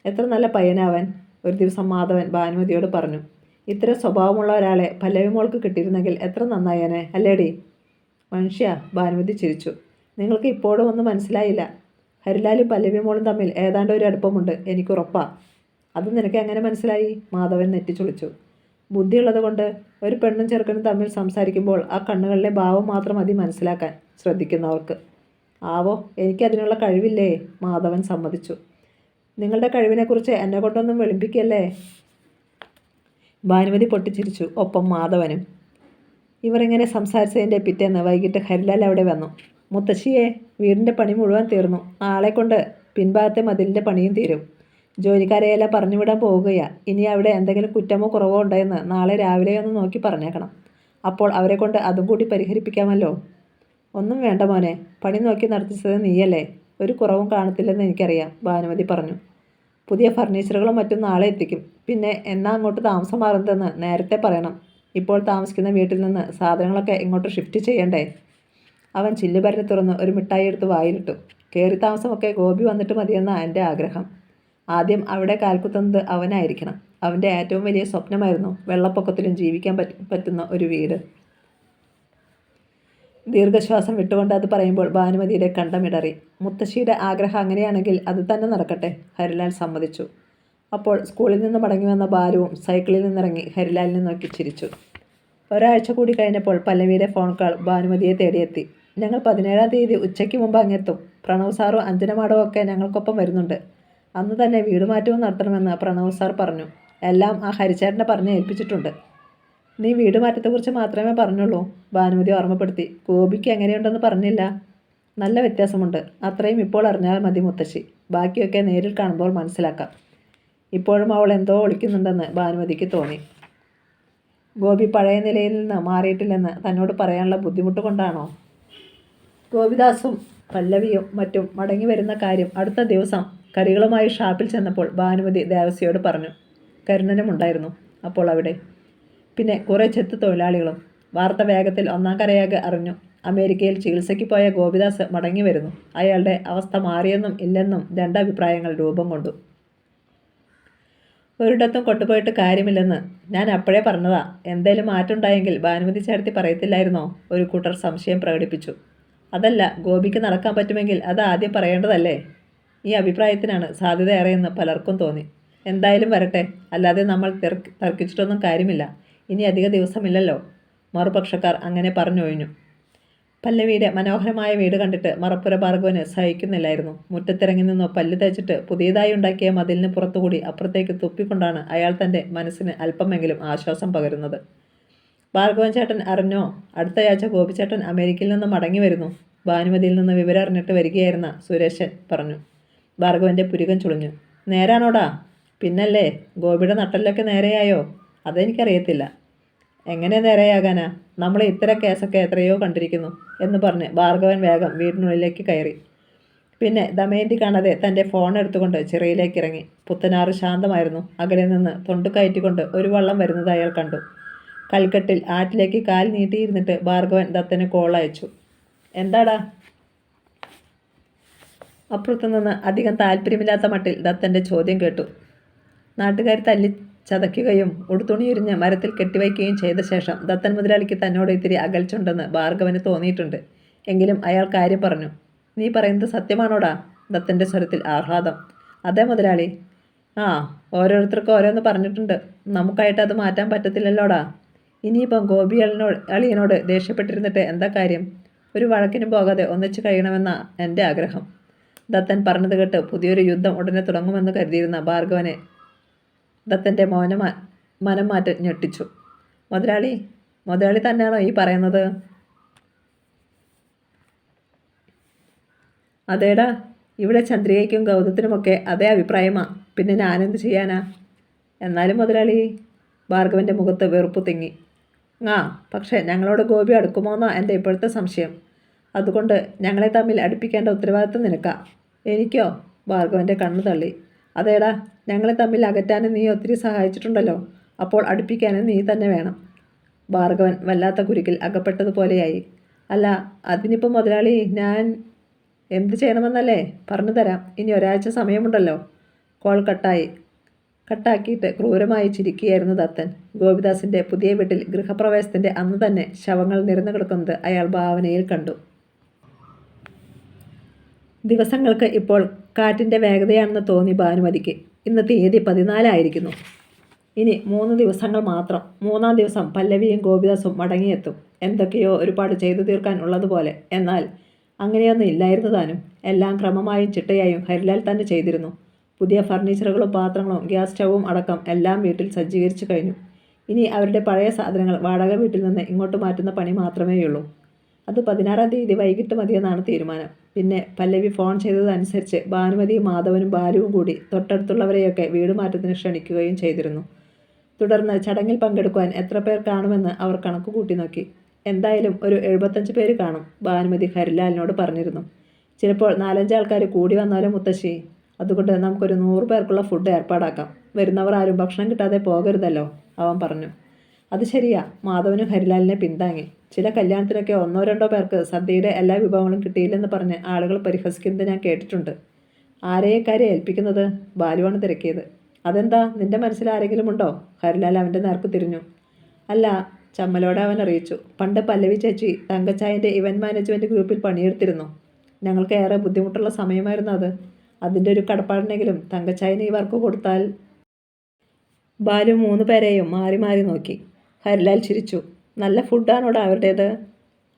എത്ര നല്ല പയ്യനവൻ. ഒരു ദിവസം മാധവൻ ഭാനുമതിയോട് പറഞ്ഞു. ഇത്തരം സ്വഭാവമുള്ള ഒരാളെ പല്ലവി മോൾക്ക് കിട്ടിയിരുന്നെങ്കിൽ എത്ര നന്നായേനെ അല്ലേടി? മനുഷ്യ, ഭാനുമതി ചിരിച്ചു. നിങ്ങൾക്ക് ഇപ്പോഴും ഒന്നും മനസ്സിലായില്ല. ഹരിലാലും പല്ലവി മോളും തമ്മിൽ ഏതാണ്ട് ഒരു അടുപ്പമുണ്ട്, എനിക്കുറപ്പാ. അത് നിനക്ക് എങ്ങനെ മനസ്സിലായി? മാധവൻ നെറ്റിച്ചുളിച്ചു. ബുദ്ധിയുള്ളത് കൊണ്ട്. ഒരു പെണ്ണും ചെറുക്കനും തമ്മിൽ സംസാരിക്കുമ്പോൾ ആ കണ്ണുകളിലെ ഭാവം മാത്രം മതി മനസ്സിലാക്കാൻ ശ്രദ്ധിക്കുന്നവർക്ക്. ആവോ, എനിക്കതിനുള്ള കഴിവില്ലേ? മാധവൻ സമ്മതിച്ചു. നിങ്ങളുടെ കഴിവിനെക്കുറിച്ച് എന്നെ കൊണ്ടൊന്നും വെളുപ്പിക്കല്ലേ? ഭാനുമതി പൊട്ടിച്ചിരിച്ചു. ഒപ്പം മാധവനും. ഇവർ ഇങ്ങനെ സംസാരിച്ചതിൻ്റെ പിറ്റേന്ന് വൈകിട്ട് ഹരിലാൽ അവിടെ വന്നു. മുത്തശ്ശിയെ, വീടിൻ്റെ പണി മുഴുവൻ തീർന്നു. നാളെ കൊണ്ട് പിൻഭാഗത്തെ മതിലിൻ്റെ പണിയും തീരും. ജോലിക്കാരെയെല്ലാം പറഞ്ഞുവിടാൻ പോവുകയാ. ഇനി അവിടെ എന്തെങ്കിലും കുറ്റമോ കുറവോ ഉണ്ടെന്ന് നാളെ രാവിലെ ഒന്ന് നോക്കി പറഞ്ഞേക്കണം. അപ്പോൾ അവരെ കൊണ്ട് അതും കൂടി പരിഹരിപ്പിക്കാമല്ലോ. ഒന്നും വേണ്ട മോനെ, പണി നോക്കി നടത്തിച്ചത് നീയല്ലേ. ഒരു കുറവും കാണത്തില്ലെന്ന് എനിക്കറിയാം, ഭാനുമതി പറഞ്ഞു. പുതിയ ഫർണിച്ചറുകളും മറ്റും നാളെ എത്തിക്കും. പിന്നെ എന്നാ അങ്ങോട്ട് താമസം മാറുന്നതെന്ന് നേരത്തെ പറയണം. ഇപ്പോൾ താമസിക്കുന്ന വീട്ടിൽ നിന്ന് സാധനങ്ങളൊക്കെ ഇങ്ങോട്ട് ഷിഫ്റ്റ് ചെയ്യണ്ടേ? അവൻ ചില്ലുപരന്ന് തുറന്ന് ഒരു മിഠായി എടുത്ത് വായിലിട്ടു. കയറി താമസമൊക്കെ ഗോപി വന്നിട്ട് മതിയെന്നാണ് എൻ്റെ ആഗ്രഹം. ആദ്യം അവിടെ കാൽക്കുത്തുന്നത് അവനായിരിക്കണം. അവൻ്റെ ഏറ്റവും വലിയ സ്വപ്നമായിരുന്നു വെള്ളപ്പൊക്കത്തിലും ജീവിക്കാൻ പറ്റുന്ന ഒരു വീട്. ദീർഘശ്വാസം വിട്ടുകൊണ്ട് അത് പറയുമ്പോൾ ഭാനുമതിയുടെ കണ്ടമിടറി. മുത്തശ്ശിയുടെ ആഗ്രഹം അങ്ങനെയാണെങ്കിൽ അത് തന്നെ നടക്കട്ടെ, ഹരിലാൽ സമ്മതിച്ചു. അപ്പോൾ സ്കൂളിൽ നിന്ന് മടങ്ങി വന്ന ബാലുവും സൈക്കിളിൽ നിന്നിറങ്ങി ഹരിലാലിനെ നോക്കി ചിരിച്ചു. ഒരാഴ്ച കൂടി കഴിഞ്ഞപ്പോൾ പല്ലവിയുടെ ഫോൺ കോൾ ഭാനുമതിയെ തേടിയെത്തി. ഞങ്ങൾ 17-ാം തീയതി ഉച്ചയ്ക്ക് മുമ്പ് അങ്ങെത്തും. പ്രണവ് സാറും അഞ്ജന മാഡവും ഒക്കെ ഞങ്ങൾക്കൊപ്പം വരുന്നുണ്ട്. അന്ന് തന്നെ വീട് മാറ്റവും നടത്തണമെന്ന് പ്രണവ് സാർ പറഞ്ഞു. എല്ലാം ആ ഹരിച്ചേട്ടനെ പറഞ്ഞ് ഏൽപ്പിച്ചിട്ടുണ്ട്. നീ വീട് മാറ്റത്തെക്കുറിച്ച് മാത്രമേ പറഞ്ഞുള്ളൂ, ഭാനുമതി ഓർമ്മപ്പെടുത്തി. ഗോപിക്ക് എങ്ങനെയുണ്ടെന്ന് പറഞ്ഞില്ല. നല്ല വ്യത്യാസമുണ്ട്. അത്രയും ഇപ്പോൾ അറിഞ്ഞാൽ മതി മുത്തശ്ശി. ബാക്കിയൊക്കെ നേരിൽ കാണുമ്പോൾ മനസ്സിലാക്കാം. ഇപ്പോഴും അവൾ എന്തോ ഒളിക്കുന്നുണ്ടെന്ന് ഭാനുമതിക്ക് തോന്നി. ഗോപി പഴയ നിലയിൽ നിന്ന് മാറിയിട്ടില്ലെന്ന് തന്നോട് പറയാനുള്ള ബുദ്ധിമുട്ട് കൊണ്ടാണോ? ഗോപിദാസും പല്ലവിയും മറ്റും മടങ്ങി വരുന്ന കാര്യം അടുത്ത ദിവസം കടികളുമായി ഷാപ്പിൽ ചെന്നപ്പോൾ ഭാനുമതി ദേവസ്യയോട് പറഞ്ഞു. കരുണനും ഉണ്ടായിരുന്നു അപ്പോൾ അവിടെ. പിന്നെ കുറേ ചെത്ത് തൊഴിലാളികളും. വാർത്ത വേഗത്തിൽ ഒന്നാം കരയാകെ അറിഞ്ഞു. അമേരിക്കയിൽ ചികിത്സയ്ക്ക് പോയ ഗോപിദാസ് മടങ്ങി വരുന്നു. അയാളുടെ അവസ്ഥ മാറിയെന്നും ഇല്ലെന്നും രണ്ടഭിപ്രായങ്ങൾ രൂപം കൊണ്ടു. ഒരിടത്തും കൊണ്ടുപോയിട്ട് കാര്യമില്ലെന്ന് ഞാൻ അപ്പോഴേ പറഞ്ഞതാ. എന്തേലും മാറ്റമുണ്ടായെങ്കിൽ ഭാനുമതി ചേർത്തി പറയത്തില്ലായിരുന്നോ? ഒരു കൂട്ടർ സംശയം പ്രകടിപ്പിച്ചു. അതല്ല, ഗോപിക്ക് നടക്കാൻ പറ്റുമെങ്കിൽ അത് ആദ്യം പറയേണ്ടതല്ലേ? ഈ അഭിപ്രായത്തിനാണ് സാധ്യത ഏറെയെന്ന് പലർക്കും തോന്നി. എന്തായാലും വരട്ടെ, അല്ലാതെ നമ്മൾ തർക്കിച്ചിട്ടൊന്നും കാര്യമില്ല. ഇനി അധിക ദിവസമില്ലല്ലോ. മറുപക്ഷക്കാർ അങ്ങനെ പറഞ്ഞൊഴിഞ്ഞു. പല്ലവിയുടെ മനോഹരമായ വീട് കണ്ടിട്ട് മറപ്പുര ഭാർഗവന് സഹിക്കുന്നില്ലായിരുന്നു. മുറ്റത്തിറങ്ങി നിന്നോ പല്ല് തേച്ചിട്ട് പുതിയതായി ഉണ്ടാക്കിയ മതിലിന് പുറത്തുകൂടി അപ്പുറത്തേക്ക് തുപ്പിക്കൊണ്ടാണ് അയാൾ തൻ്റെ മനസ്സിന് അല്പമെങ്കിലും ആശ്വാസം പകരുന്നത്. ഭാർഗവൻ ചേട്ടൻ അറിഞ്ഞോ? അടുത്തയാഴ്ച ഗോപിച്ചേട്ടൻ അമേരിക്കയിൽ നിന്ന് മടങ്ങി വരുന്നു. ഭാനുമതിയിൽ നിന്ന് വിവരം അറിഞ്ഞിട്ട് വരികയായിരുന്ന സുരേഷൻ പറഞ്ഞു. ഭാർഗവൻ്റെ പുരികം ചുളിഞ്ഞു. നേരാണോടാ? പിന്നല്ലേ, ഗോപിയുടെ നട്ടലൊക്കെ നേരെയായോ? അതെനിക്കറിയത്തില്ല. എങ്ങനെ നേരെയാകാനാ? നമ്മൾ ഇത്തരം കേസൊക്കെ എത്രയോ കണ്ടിരിക്കുന്നു എന്ന് പറഞ്ഞ് ഭാർഗവൻ വേഗം വീടിനുള്ളിലേക്ക് കയറി. പിന്നെ ദമയന്തി കാണാതെ തൻ്റെ ഫോൺ എടുത്തുകൊണ്ട് ചിറയിലേക്ക് ഇറങ്ങി. പുത്തനാറ് ശാന്തമായിരുന്നു. അകലെ നിന്ന് തൊണ്ടു കയറ്റിക്കൊണ്ട് ഒരു വള്ളം വരുന്നത് അയാൾ കണ്ടു. കൽക്കെട്ടിൽ ആറ്റിലേക്ക് കാൽ നീട്ടിയിരുന്നിട്ട് ഭാർഗവൻ ദത്തന് കോൾ അയച്ചു. എന്താടാ? അപ്പുറത്തുനിന്ന് അധികം താല്പര്യമില്ലാത്ത മട്ടിൽ ദത്തൻ്റെ ചോദ്യം കേട്ടു. നാട്ടുകാർ തല്ലി ചതയ്ക്കുകയും ഉടുത്തുണിയുരിഞ്ഞ് മരത്തിൽ കെട്ടിവയ്ക്കുകയും ചെയ്ത ശേഷം ദത്തൻ മുതലാളിക്ക് തന്നോട് ഇത്തിരി അകൽച്ചുണ്ടെന്ന് ഭാർഗവന് തോന്നിയിട്ടുണ്ട്. എങ്കിലും അയാൾ കാര്യം പറഞ്ഞു. നീ പറയുന്നത് സത്യമാണോടാ? ദത്തൻ്റെ സ്വരത്തിൽ ആഹ്ലാദം. അതെ മുതലാളി. ആ, ഓരോരുത്തർക്കും ഓരോന്ന് പറഞ്ഞിട്ടുണ്ട്. നമുക്കായിട്ട് അത് മാറ്റാൻ പറ്റത്തില്ലല്ലോടാ. ഇനിയിപ്പം ഗോപി അളിയനോട് ദേഷ്യപ്പെട്ടിരുന്നിട്ട് എന്താ കാര്യം? ഒരു വഴക്കിനും പോകാതെ ഒന്നിച്ച് കഴിയണമെന്ന എൻ്റെ ആഗ്രഹം. ദത്തൻ പറഞ്ഞത് കേട്ട് പുതിയൊരു യുദ്ധം ഉടനെ തുടങ്ങുമെന്ന് കരുതിയിരുന്ന ഭാർഗവനെ ദത്തൻ്റെ മനം മാറ്റം ഞെട്ടിച്ചു. മുതലാളി തന്നെയാണോ ഈ പറയുന്നത്? അതേടാ, ഇവിടെ ചന്ദ്രികയ്ക്കും ഗൗതത്തിനുമൊക്കെ അതേ അഭിപ്രായമാ. പിന്നെ ഞാനെന്ത് ചെയ്യാനാ? എന്നാലും മുതലാളി. ഭാർഗവൻ്റെ മുഖത്ത് വെറുപ്പ് തിങ്ങി. പക്ഷേ ഞങ്ങളോട് ഗോപി അടുക്കുമോന്നാ എൻ്റെ ഇപ്പോഴത്തെ സംശയം. അതുകൊണ്ട് ഞങ്ങളെ തമ്മിൽ അടുപ്പിക്കേണ്ട ഉത്തരവാദിത്വം നിനക്കാ. എനിക്കോ? ഭാർഗവൻ്റെ കണ്ണു തള്ളി. അതേടാ, ഞങ്ങളെ തമ്മിൽ അകറ്റാനും നീ ഒത്തിരി സഹായിച്ചിട്ടുണ്ടല്ലോ. അപ്പോൾ അടുപ്പിക്കാനും നീ തന്നെ വേണം. ഭാർഗവൻ വല്ലാത്ത കുരുക്കിൽ അകപ്പെട്ടതുപോലെയായി. അല്ല, അതിനിപ്പോൾ മുതലാളി ഞാൻ എന്ത് ചെയ്യണമെന്നല്ലേ? പറഞ്ഞു തരാം. ഇനി ഒരാഴ്ച സമയമുണ്ടല്ലോ. കോൾ കട്ടാക്കിയിട്ട് ക്രൂരമായി ചിരിക്കുകയായിരുന്നു ദത്തൻ. ഗോപിദാസിൻ്റെ പുതിയ വീട്ടിൽ ഗൃഹപ്രവേശത്തിൻ്റെ അന്ന് തന്നെ ശവങ്ങൾ നിരന്നു കിടക്കുന്നത് അയാൾ ഭാവനയിൽ കണ്ടു. ദിവസങ്ങൾക്ക് ഇപ്പോൾ കാറ്റിൻ്റെ വേഗതയാണെന്ന് തോന്നി ഭാനുമതിക്ക്. ഇന്ന് തീയതി 14 ആയിരിക്കുന്നു. ഇനി 3 ദിവസങ്ങൾ മാത്രം. 3-ാം ദിവസം പല്ലവിയും ഗോപിദാസും മടങ്ങിയെത്തും. എന്തൊക്കെയോ ഒരുപാട് ചെയ്തു തീർക്കാൻ ഉള്ളതുപോലെ. എന്നാൽ അങ്ങനെയൊന്നും ഇല്ലായിരുന്നു താനും. എല്ലാം ക്രമമായും ചിട്ടയായും ഹരിലാൽ തന്നെ ചെയ്തിരുന്നു. പുതിയ ഫർണിച്ചറുകളും പാത്രങ്ങളും ഗ്യാസ് സ്റ്റൗവും അടക്കം എല്ലാം വീട്ടിൽ സജ്ജീകരിച്ചു കഴിഞ്ഞു. ഇനി അവരുടെ പഴയ സാധനങ്ങൾ വാടക വീട്ടിൽ നിന്ന് ഇങ്ങോട്ട് മാറ്റുന്ന പണി മാത്രമേയുള്ളൂ. അത് 16-ാം തീയതി വൈകിട്ട് മതിയെന്നാണ് തീരുമാനം. പിന്നെ പല്ലവി ഫോൺ ചെയ്തതനുസരിച്ച് ഭാനുമതിയും മാധവനും ബാലുവും കൂടി തൊട്ടടുത്തുള്ളവരെയൊക്കെ വീട് മാറ്റത്തിന് ക്ഷണിക്കുകയും ചെയ്തിരുന്നു. തുടർന്ന് ചടങ്ങിൽ പങ്കെടുക്കുവാൻ എത്ര പേർ കാണുമെന്ന് അവർ കണക്ക് കൂട്ടി നോക്കി. എന്തായാലും ഒരു 75 പേര് കാണും, ഭാനുമതി ഹരിലാലിനോട് പറഞ്ഞിരുന്നു. ചിലപ്പോൾ 4-5 ആൾക്കാർ കൂടി വന്നാലോ മുത്തശ്ശി? അതുകൊണ്ട് നമുക്കൊരു 100 പേർക്കുള്ള ഫുഡ് ഏർപ്പാടാക്കാം. വരുന്നവർ ആരും ഭക്ഷണം കിട്ടാതെ പോകരുതല്ലോ, അവൻ പറഞ്ഞു. അത് ശരിയാ, മാധവനും ഹരിലാലിനെ പിന്താങ്ങി. ചില കല്യാണത്തിനൊക്കെ 1-2 പേർക്ക് സദ്യയുടെ എല്ലാ വിഭവങ്ങളും കിട്ടിയില്ലെന്ന് പറഞ്ഞ് ആളുകൾ പരിഹസിക്കുന്നത് ഞാൻ കേട്ടിട്ടുണ്ട്. ആരെയേക്കാരെ ഏൽപ്പിക്കുന്നത്? ബാലുവാണ് തിരക്കിയത്. അതെന്താ, നിന്റെ മനസ്സിൽ ആരെങ്കിലും ഉണ്ടോ? ഹരിലാൽ അവൻ്റെ നേർക്ക് തിരിഞ്ഞു. അല്ല, ചമ്മലോടെ അവൻ അറിയിച്ചു. പണ്ട് പല്ലവി ചേച്ചി തങ്കച്ചായൻ്റെ ഇവൻറ്റ് മാനേജ്മെൻറ്റ് ഗ്രൂപ്പിൽ പണിയെടുത്തിരുന്നു. ഞങ്ങൾക്ക് ഏറെ ബുദ്ധിമുട്ടുള്ള സമയമായിരുന്നു അത്. അതിൻ്റെ ഒരു കടപ്പാടിനെങ്കിലും തങ്കച്ചായന് ഈ വർക്ക് കൊടുത്താൽ. ബാലു 3 പേരെയും മാറി മാറി നോക്കി. ഹരിലാൽ ചിരിച്ചു. നല്ല ഫുഡാണോടാ അവരുടേത്?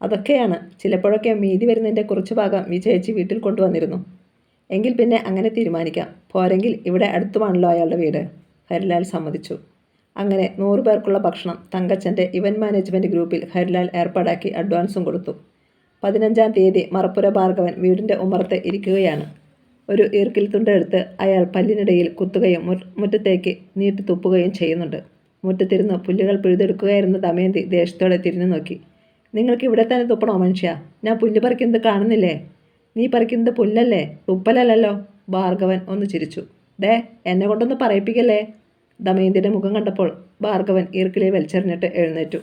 അതൊക്കെയാണ്. ചിലപ്പോഴൊക്കെ മീതി വരുന്നതിൻ്റെ കുറച്ച് ഭാഗം ചേച്ചി വീട്ടിൽ കൊണ്ടുവന്നിരുന്നു. എങ്കിൽ പിന്നെ അങ്ങനെ തീരുമാനിക്കാം. പോരെങ്കിൽ ഇവിടെ അടുത്തുമാണല്ലോ അയാളുടെ വീട്. ഹരിലാൽ സമ്മതിച്ചു. അങ്ങനെ 100 പേർക്കുള്ള ഭക്ഷണം തങ്കച്ചൻ്റെ ഇവൻറ്റ് മാനേജ്മെൻറ്റ് ഗ്രൂപ്പിൽ ഹരിലാൽ ഏർപ്പാടാക്കി അഡ്വാൻസും കൊടുത്തു. 15-ാം തീയതി മറപ്പുര ഭാർഗവൻ വീടിൻ്റെ ഉമ്മറത്ത് ഇരിക്കുകയാണ്. ഒരു ഈർക്കിൽ തുണ്ടെടുത്ത് അയാൾ പല്ലിനിടയിൽ കുത്തുകയും മുറ്റത്തേക്ക് നീട്ടി തുപ്പുകയും ചെയ്യുന്നുണ്ട്. മുറ്റത്തിരുന്ന് പുല്ലുകൾ പിഴുതെടുക്കുകയായിരുന്ന ദമയന്തി ദേഷ്യത്തോടെ തിരിഞ്ഞു നോക്കി. നിങ്ങൾക്ക് ഇവിടെ തന്നെ തുപ്പണോ മനുഷ്യ? ഞാൻ പുല്ല് പറിക്കുന്നത് കാണുന്നില്ലേ? നീ പറിക്കുന്നത് പുല്ലല്ലേ, തുപ്പലല്ലോ. ഭാർഗവൻ ഒന്ന് ചിരിച്ചു. ദേ, എന്നെ കൊണ്ടൊന്ന് പറയിപ്പിക്കല്ലേ. ദമയന്തിയുടെ മുഖം കണ്ടപ്പോൾ ഭാർഗവൻ ഈർക്കിലിൽ വലിച്ചെറിഞ്ഞിട്ട് എഴുന്നേറ്റു.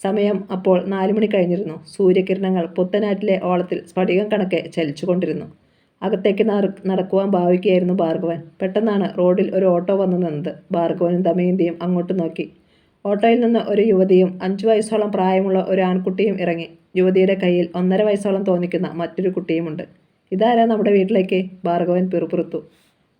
സമയം അപ്പോൾ 4 മണി കഴിഞ്ഞിരുന്നു. സൂര്യകിരണങ്ങൾ പുത്തനാറ്റിലെ ഓളത്തിൽ സ്ഫടികം കണക്കെ ചലിച്ചുകൊണ്ടിരുന്നു. അകത്തേക്ക് നടക്കുവാൻ ഭാവിക്കുകയായിരുന്നു ഭാർഗവൻ. പെട്ടെന്നാണ് റോഡിൽ ഒരു ഓട്ടോ വന്നു നിന്നത്. ഭാർഗവനും ദമയന്തിയും അങ്ങോട്ട് നോക്കി. ഓട്ടോയിൽ നിന്ന് ഒരു യുവതിയും 5 വയസ്സോളം പ്രായമുള്ള ഒരു ആൺകുട്ടിയും ഇറങ്ങി. യുവതിയുടെ കയ്യിൽ 1.5 വയസ്സോളം തോന്നിക്കുന്ന മറ്റൊരു കുട്ടിയുമുണ്ട്. ഇതാരാ നമ്മുടെ വീട്ടിലേക്ക്? ഭാർഗവൻ പിറുപിറുത്തു.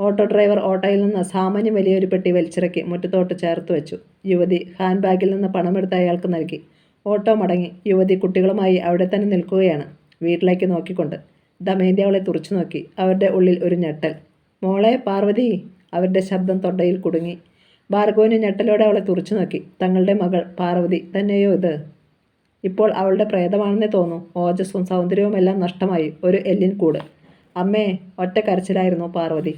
ഓട്ടോ ഡ്രൈവർ ഓട്ടോയിൽ നിന്ന് സാമാന്യം വലിയൊരു പെട്ടി വലിച്ചിറക്കി മുറ്റത്തോട്ട് ചേർത്ത് വെച്ചു. യുവതി ഹാൻഡ് ബാഗിൽ നിന്ന് പണമെടുത്ത് അയാൾക്ക് നൽകി. ഓട്ടോ മടങ്ങി. യുവതി കുട്ടികളുമായി അവിടെ തന്നെ നിൽക്കുകയാണ്, വീട്ടിലേക്ക് നോക്കിക്കൊണ്ട്. ദമയന്തി അവളെ തുറച്ചു നോക്കി. അവരുടെ ഉള്ളിൽ ഒരു ഞെട്ടൽ. മോളെ പാർവതി! അവരുടെ ശബ്ദം തൊണ്ടയിൽ കുടുങ്ങി. ഭാർഗവന് ഞെട്ടലോടെ അവളെ തുറച്ചു നോക്കി. തങ്ങളുടെ മകൾ പാർവതി തന്നെയോ ഇത്? ഇപ്പോൾ അവളുടെ പ്രേതമാണെന്നേ തോന്നൂ. ഓജസ്സും സൗന്ദര്യവുമെല്ലാം നഷ്ടമായി. ഒരു എല്ലിൻ കൂട്. അമ്മേ! ഒറ്റ കരച്ചിലായിരുന്നു പാർവതി.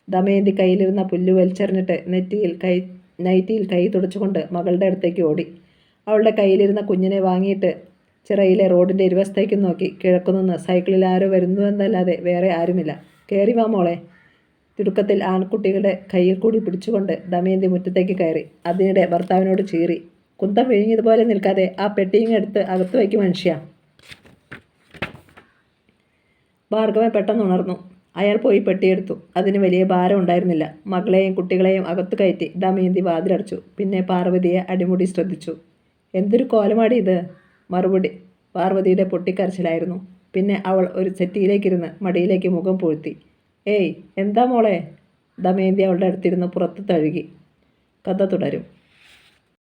ദമയന്തി കയ്യിലിരുന്ന പുല്ല് വലിച്ചെറിഞ്ഞിട്ട് നൈറ്റിയിൽ കൈ തുടച്ചുകൊണ്ട് മകളുടെ അടുത്തേക്ക് ഓടി. അവളുടെ കയ്യിലിരുന്ന കുഞ്ഞിനെ വാങ്ങിയിട്ട് ചിറയിലെ റോഡിൻ്റെ ഇരുവശത്തേക്ക് നോക്കി. കിഴക്കുനിന്ന് സൈക്കിളിൽ ആരോ വരുന്നുവെന്നല്ലാതെ വേറെ ആരുമില്ല. കയറി വാ മോളെ. തിടുക്കത്തിൽ ആൺകുട്ടികളുടെ കയ്യിൽ കൂടി പിടിച്ചുകൊണ്ട് ദമയന്തി മുറ്റത്തേക്ക് കയറി. അതിനിടെ ഭർത്താവിനോട് ചീറി. കുന്തം വിഴുങ്ങിയതുപോലെ നിൽക്കാതെ ആ പെട്ടിയും എടുത്ത് അകത്ത് വയ്ക്കും മനുഷ്യ. ഭാർഗവൻ പെട്ടെന്ന് ഉണർന്നു. അയാൾ പോയി പെട്ടിയെടുത്തു. അതിന് വലിയ ഭാരം ഉണ്ടായിരുന്നില്ല. മകളെയും കുട്ടികളെയും അകത്തു കയറ്റി ദമയന്തി വാതിലടച്ചു. പിന്നെ പാർവതിയെ അടിമുടി ശ്രദ്ധിച്ചു. എന്തൊരു കോലമാടി ഇത്? മറുപടി പാർവതിയുടെ പൊട്ടിക്കരച്ചിലായിരുന്നു. പിന്നെ അവൾ ഒരു സെറ്റിയിലേക്കിരുന്ന് മടിയിലേക്ക് മുഖം പൂഴ്ത്തി. ഏയ്, എന്താ മോളെ? ദമയന്തി അവളുടെ അടുത്തിരുന്ന് പുറത്ത് തഴുകി. കഥ തുടരും.